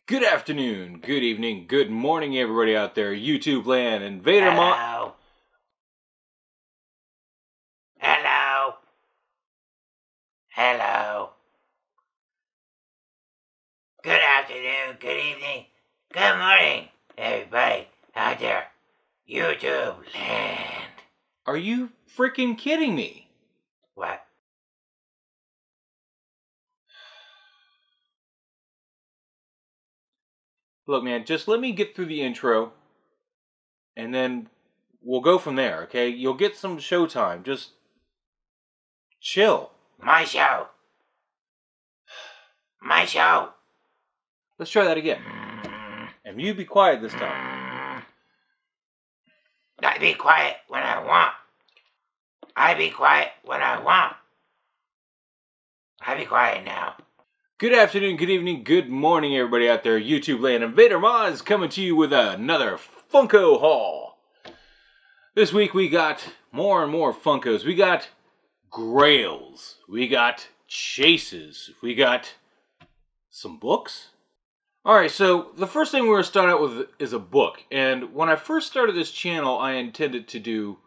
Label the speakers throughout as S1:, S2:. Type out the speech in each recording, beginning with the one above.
S1: Good afternoon, good evening, good morning, everybody out there, YouTube land, Invader
S2: Hello. Hello. Hello. Good afternoon, good evening, good morning, everybody out there, YouTube land.
S1: Are you freaking kidding me?
S2: What?
S1: Look, man, just let me get through the intro, and then we'll go from there, okay? You'll get some showtime. Just chill.
S2: My show. My show.
S1: Let's try that again. And you be quiet this time.
S2: I be quiet when I want. I be quiet when I want. I be quiet now.
S1: Good afternoon, good evening, good morning, everybody out there, YouTube land. Invader Moz coming to you with another Funko haul. This week we got more and more Funkos. We got Grails. We got Chases. We got some books. Alright, so the first thing we're going to start out with is a book. And when I first started this channel, I intended to do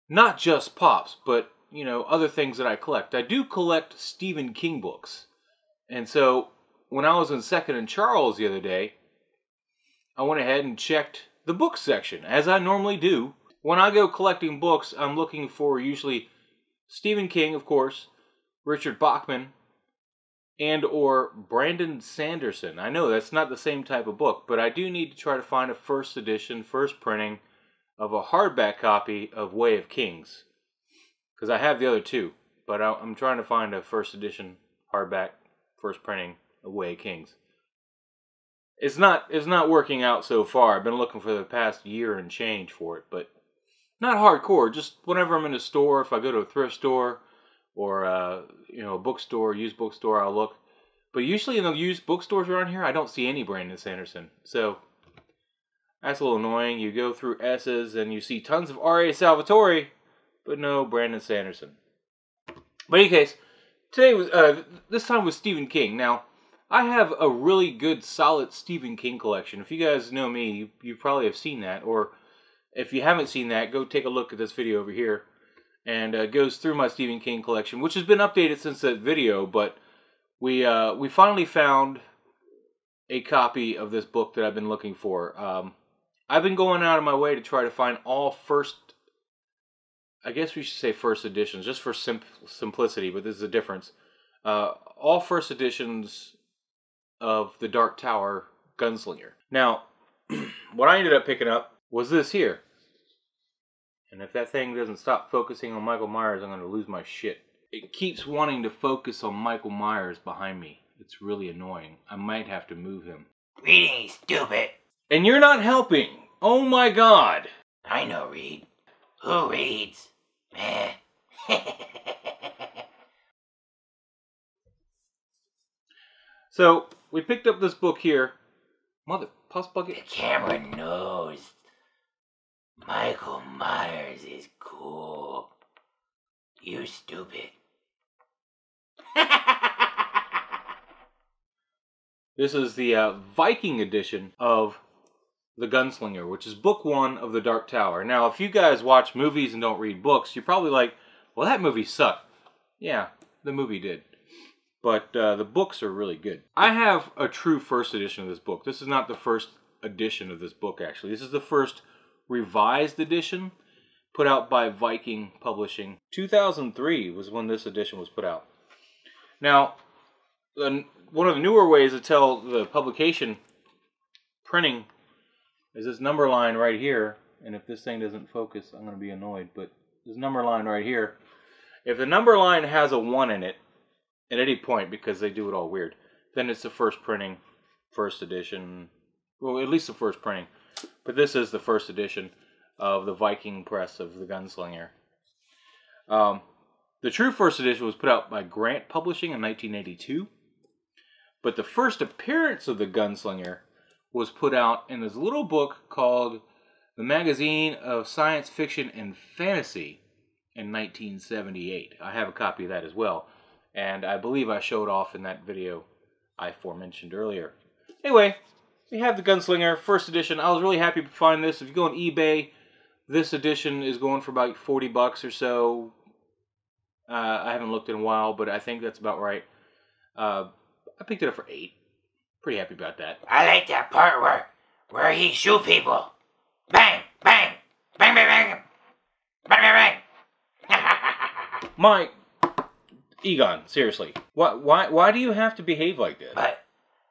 S1: not just Pops, but, you know, other things that I collect. I do collect Stephen King books. And so, when I was in Second and Charles the other day, I went ahead and checked the book section, as I normally do. When I go collecting books, I'm looking for usually Stephen King, of course, Richard Bachman, and or Brandon Sanderson. I know that's not the same type of book, but I do need to try to find a first edition, first printing of a hardback copy of Way of Kings. Because I have the other two, but I'm trying to find a first edition hardback first printing of Way of Kings. It's not working out so far. I've been looking for the past year and change for it, but not hardcore. Just whenever I'm in a store, if I go to a thrift store or a bookstore, used bookstore, I'll look. But usually in the used bookstores around here, I don't see any Brandon Sanderson. So that's a little annoying. You go through S's and you see tons of R.A. Salvatore, but no Brandon Sanderson. But in any case, today was this time with Stephen King. Now, I have a really good, solid Stephen King collection. If you guys know me, you probably have seen that. Or if you haven't seen that, go take a look at this video over here. And it goes through my Stephen King collection, which has been updated since that video. But we finally found a copy of this book that I've been looking for. I've been going out of my way to try to find all I guess we should say first editions, just for simplicity, but this is a difference. All first editions of the Dark Tower Gunslinger. Now, what I ended up picking up was this here. And if that thing doesn't stop focusing on Michael Myers, I'm going to lose my shit. It keeps wanting to focus on Michael Myers behind me. It's really annoying. I might have to move him.
S2: Reading, stupid.
S1: And you're not helping. Oh my god.
S2: I know read. Who reads? Meh.
S1: So, we picked up this book here. Mother, puss bucket.
S2: The camera knows Michael Myers is cool. You stupid.
S1: This is the Viking edition of The Gunslinger, which is book 1 of The Dark Tower. Now, if you guys watch movies and don't read books, you're probably like, well, that movie sucked. Yeah, the movie did. But the books are really good. I have a true first edition of this book. This is not the first edition of this book, actually. This is the first revised edition put out by Viking Publishing. 2003 was when this edition was put out. Now, one of the newer ways to tell the publication printing is this number line right here. And if this thing doesn't focus, I'm going to be annoyed. But this number line right here, if the number line has a 1 in it at any point, because they do it all weird, then it's the first printing, first edition. Well, at least the first printing. But this is the first edition of the Viking press of The Gunslinger. The true first edition was put out by Grant Publishing in 1982. But the first appearance of The Gunslinger was put out in this little book called The Magazine of Science Fiction and Fantasy in 1978. I have a copy of that as well. And I believe I showed off in that video I aforementioned earlier. Anyway, we have the Gunslinger first edition. I was really happy to find this. If you go on eBay, this edition is going for about $40 or so. I haven't looked in a while, but I think that's about right. I picked it up for $8. Pretty happy about that.
S2: I like that part where he shoot people. Bang, bang, bang, bang, bang, bang, bang, bang.
S1: Mike, Egon, seriously, why do you have to behave like this?
S2: But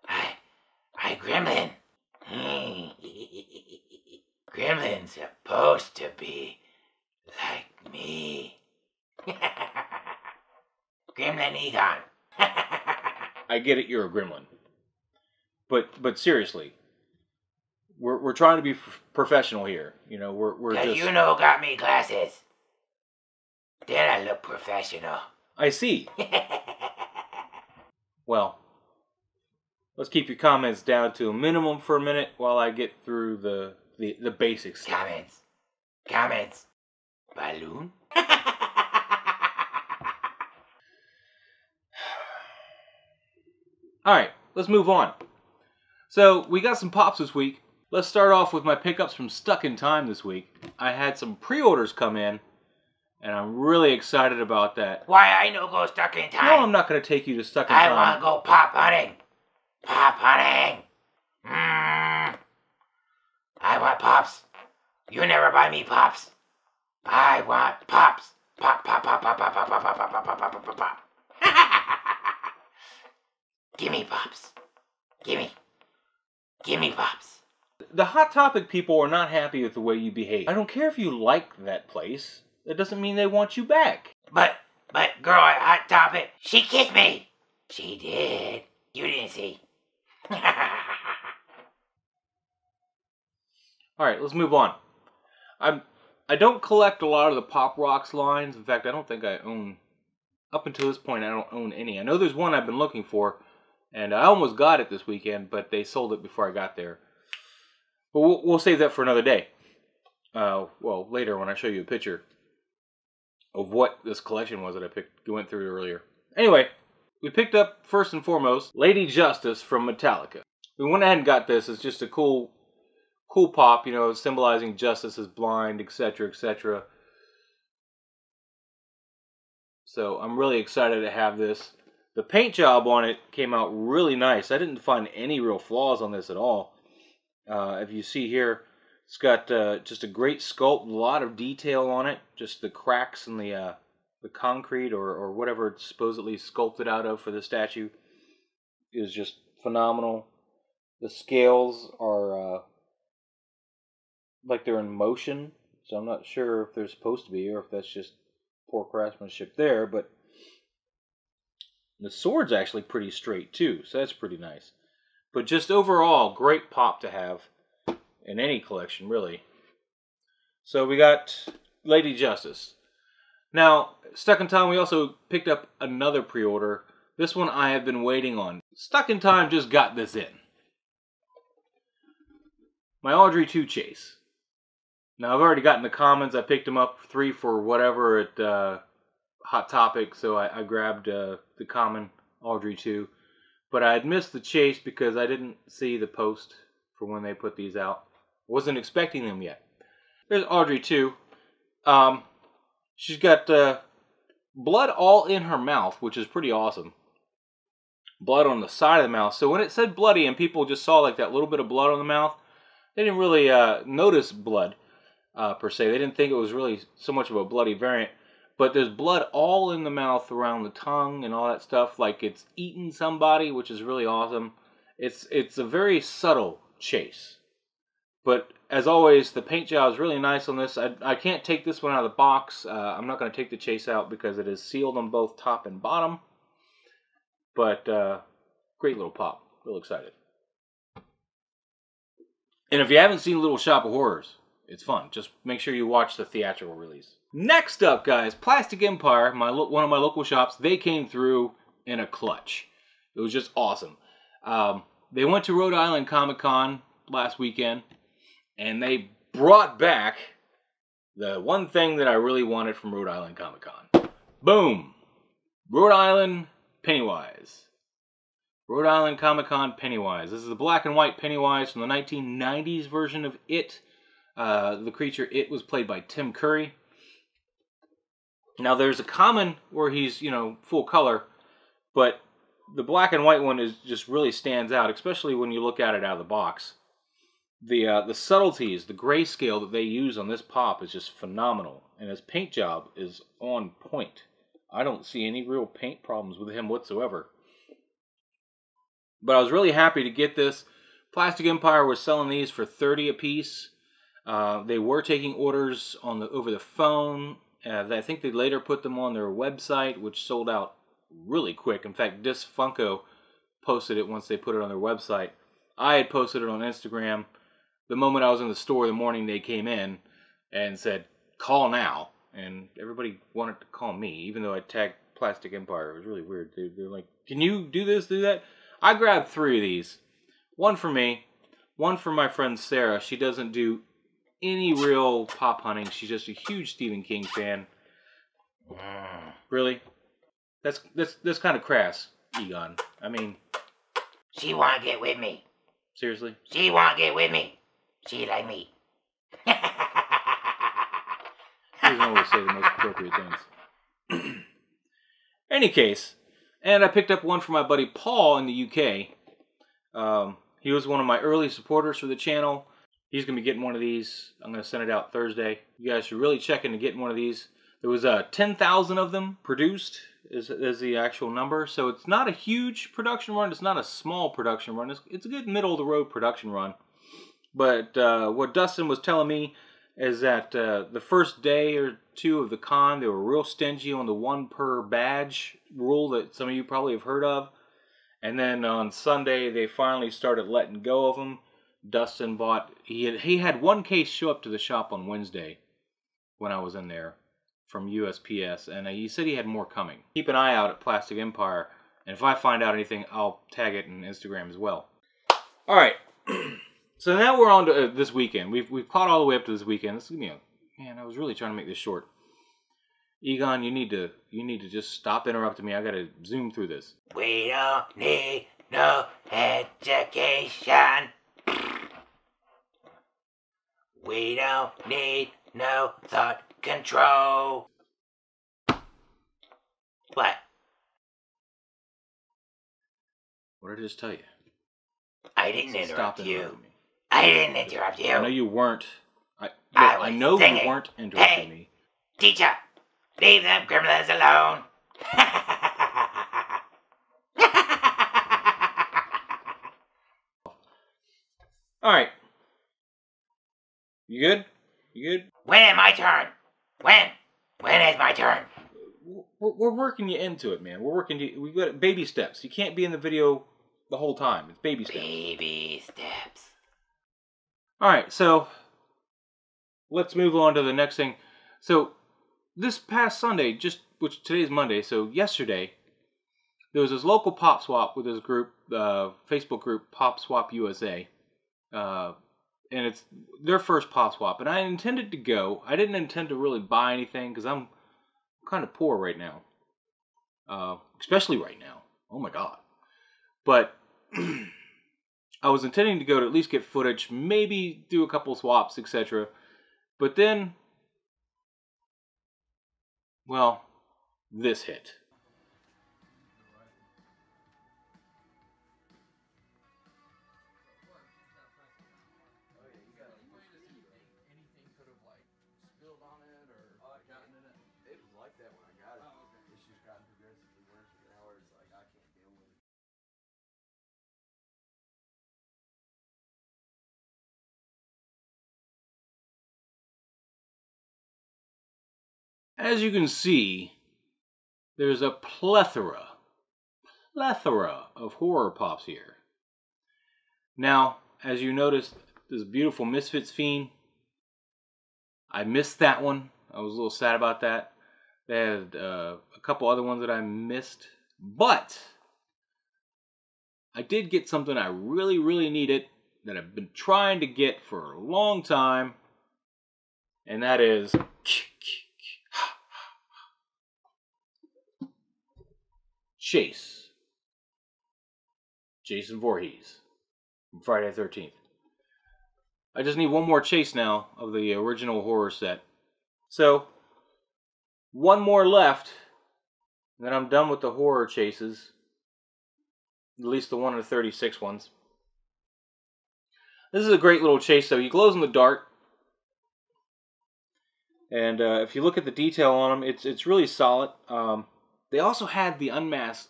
S2: I Gremlin. Gremlin's supposed to be like me. Gremlin Egon.
S1: I get it, you're a gremlin. But seriously, we're trying to be professional here. You know, we're just...
S2: You know, got me glasses. Then I look professional.
S1: I see. Well, let's keep your comments down to a minimum for a minute while I get through the basics.
S2: Comments. Balloon?
S1: Alright, let's move on. So, we got some pops this week. Let's start off with my pickups from StukNtyme this week. I had some pre-orders come in, and I'm really excited about that.
S2: Why I no go StukNtyme?
S1: No, I'm not going to take you to StukNtyme.
S2: I want to go pop hunting. Pop hunting. I want pops. You never buy me pops. I want pops. Pop, pop, pop, pop, pop, pop, pop, pop, pop, pop, pop, pop, pop. Gimme pops. Gimme pops.
S1: The Hot Topic people are not happy with the way you behave. I don't care if you like that place. That doesn't mean they want you back.
S2: But girl at Hot Topic, she kissed me. She did. You didn't see.
S1: Alright, let's move on. I don't collect a lot of the Pop Rocks lines. In fact, I don't think I own... Up until this point, I don't own any. I know there's one I've been looking for, and I almost got it this weekend, but they sold it before I got there. But we'll save that for another day. Well, later when I show you a picture of what this collection was that I went through earlier. Anyway, we picked up, first and foremost, Lady Justice from Metallica. We went ahead and got this. It's just a cool pop, you know, symbolizing justice is blind, etc., etc. So I'm really excited to have this. The paint job on it came out really nice. I didn't find any real flaws on this at all. If you see here, it's got just a great sculpt, a lot of detail on it. Just the cracks in the concrete or whatever it's supposedly sculpted out of for the statue is just phenomenal. The scales are like they're in motion, so I'm not sure if they're supposed to be or if that's just poor craftsmanship there, but the sword's actually pretty straight too, so that's pretty nice. But just overall, great pop to have in any collection, really. So we got Lady Justice. Now, StukNtyme, we also picked up another pre-order. This one I have been waiting on. StukNtyme just got this in. My Audrey 2 chase. Now, I've already gotten the comments. I picked them up 3 for whatever at Hot Topic, so I grabbed the common Audrey 2. But I had missed the chase because I didn't see the post for when they put these out. Wasn't expecting them yet. There's Audrey 2. She's got blood all in her mouth, which is pretty awesome. Blood on the side of the mouth. So when it said bloody and people just saw like that little bit of blood on the mouth, they didn't really notice blood per se. They didn't think it was really so much of a bloody variant. But there's blood all in the mouth, around the tongue and all that stuff, like it's eaten somebody, which is really awesome. It's a very subtle chase. But as always, the paint job is really nice on this. I can't take this one out of the box. I'm not going to take the chase out because it is sealed on both top and bottom. But great little pop. Real excited. And if you haven't seen Little Shop of Horrors, it's fun. Just make sure you watch the theatrical release. Next up, guys, Plastic Empire, one of my local shops, they came through in a clutch. It was just awesome. They went to Rhode Island Comic Con last weekend, and they brought back the one thing that I really wanted from Rhode Island Comic Con. Boom! Rhode Island Pennywise. Rhode Island Comic Con Pennywise. This is the black and white Pennywise from the 1990s version of It. The creature It was played by Tim Curry. Now there's a common where he's, you know, full color, but the black and white one is just really stands out, especially when you look at it out of the box. The subtleties, the grayscale that they use on this pop is just phenomenal, and his paint job is on point. I don't see any real paint problems with him whatsoever. But I was really happy to get this. Plastic Empire was selling these for $30 a piece. They were taking orders on over the phone. I think they later put them on their website, which sold out really quick. In fact, Funko posted it once they put it on their website. I had posted it on Instagram. The moment I was in the store the morning they came in and said, call now. And everybody wanted to call me, even though I tagged Plastic Empire. It was really weird. They're like, can you do this, do that? I grabbed 3 of these. One for me, one for my friend Sarah. She doesn't do any real pop hunting. She's just a huge Stephen King fan. Really? That's kind of crass, Egon. I mean...
S2: She won't get with me.
S1: Seriously?
S2: She won't get with me. She like me.
S1: She doesn't always say the most appropriate things. Any case, and I picked up one for my buddy Paul in the UK. He was one of my early supporters for the channel. He's going to be getting one of these. I'm going to send it out Thursday. You guys should really check into getting one of these. There was 10,000 of them produced is the actual number. So it's not a huge production run. It's not a small production run. It's a good middle-of-the-road production run. But what Dustin was telling me is that the first day or two of the con, they were real stingy on the 1 per badge rule that some of you probably have heard of. And then on Sunday, they finally started letting go of them. Dustin bought... He had 1 case show up to the shop on Wednesday when I was in there from USPS. And he said he had more coming. Keep an eye out at Plastic Empire. And if I find out anything, I'll tag it in Instagram as well. Alright. So now we're on to this weekend. We've caught all the way up to this weekend. This is, you know, man, I was really trying to make this short. Egon, you need to just stop interrupting me. I gotta zoom through this.
S2: We don't need no education. We don't need no thought control. What?
S1: What did I just tell you?
S2: I didn't
S1: Stop
S2: interrupt you.
S1: interrupting me.
S2: I didn't interrupt you.
S1: I know you weren't.
S2: I
S1: know
S2: singing.
S1: you weren't interrupting me.
S2: Teacher, leave them gremlins alone.
S1: Alright. You good? You good?
S2: When is my turn? When? When is my turn?
S1: We're working you into it, man. We got baby steps. You can't be in the video the whole time. It's baby steps.
S2: Baby steps.
S1: Alright, so let's move on to the next thing. So this past Sunday, which today's Monday, so yesterday, there was this local pop swap with this group, Facebook group, Pop Swap USA. And it's their first pop swap. And I intended to go. I didn't intend to really buy anything because I'm kind of poor right now. Especially right now. Oh my god. But I was intending to go to at least get footage, maybe do a couple swaps, etc. But then, well, this hit. As you can see, there's a plethora of horror pops here. Now, as you notice, this beautiful Misfits Fiend, I missed that one. I was a little sad about that. They had a couple other ones that I missed. But I did get something I really, really needed that I've been trying to get for a long time. And that is Chase. Jason Voorhees from Friday the 13th. I just need one more chase now of the original horror set. So, one more left, and then I'm done with the horror chases. At least the 1 in 36 ones. This is a great little chase, though. He glows in the dark. And if you look at the detail on him, it's really solid. They also had the unmasked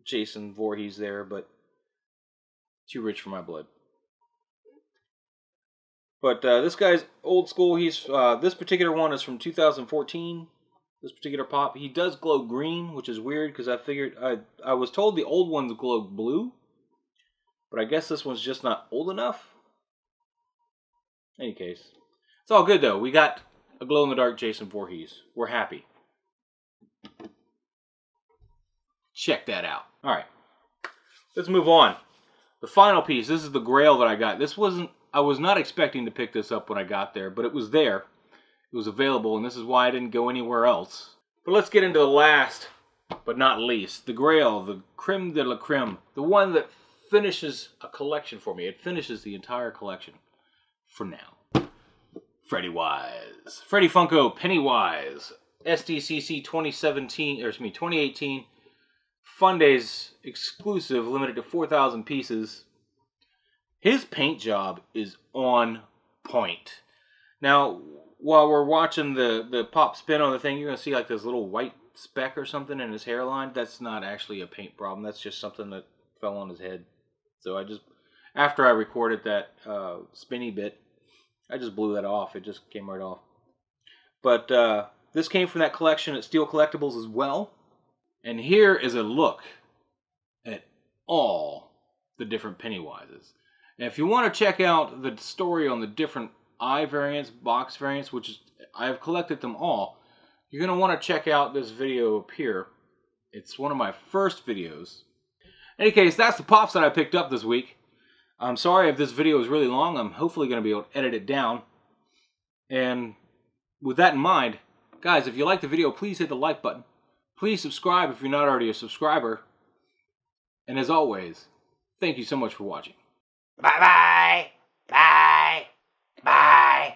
S1: Jason Voorhees there, but too rich for my blood. But this guy's old school. He's this particular one is from 2014. This particular pop. He does glow green, which is weird because I figured I was told the old ones glow blue, but I guess this one's just not old enough. In any case, it's all good though. We got a glow in the dark Jason Voorhees. We're happy. Check that out. All right, let's move on. The final piece. This is the Grail that I got. This wasn't. I was not expecting to pick this up when I got there, but it was there. It was available, and this is why I didn't go anywhere else. But let's get into the last, but not least, the Grail, the creme de la creme, the one that finishes a collection for me. It finishes the entire collection for now. Freddy Funko Pennywise, SDCC 2018 Fun Days exclusive, limited to 4,000 pieces. His paint job is on point. Now, while we're watching the pop spin on the thing, you're going to see like this little white speck or something in his hairline. That's not actually a paint problem. That's just something that fell on his head. So I just, after I recorded that spinny bit, I just blew that off. It just came right off. But this came from that collection at Steel Collectibles as well. And here is a look at all the different Pennywises. And if you want to check out the story on the different eye variants, box variants, which is, I have collected them all, you're going to want to check out this video up here. It's one of my first videos. In any case, that's the pops that I picked up this week. I'm sorry if this video is really long. I'm hopefully going to be able to edit it down. And with that in mind, guys, if you like the video, please hit the like button. Please subscribe if you're not already a subscriber. And as always, thank you so much for watching.
S2: Bye-bye. Bye. Bye.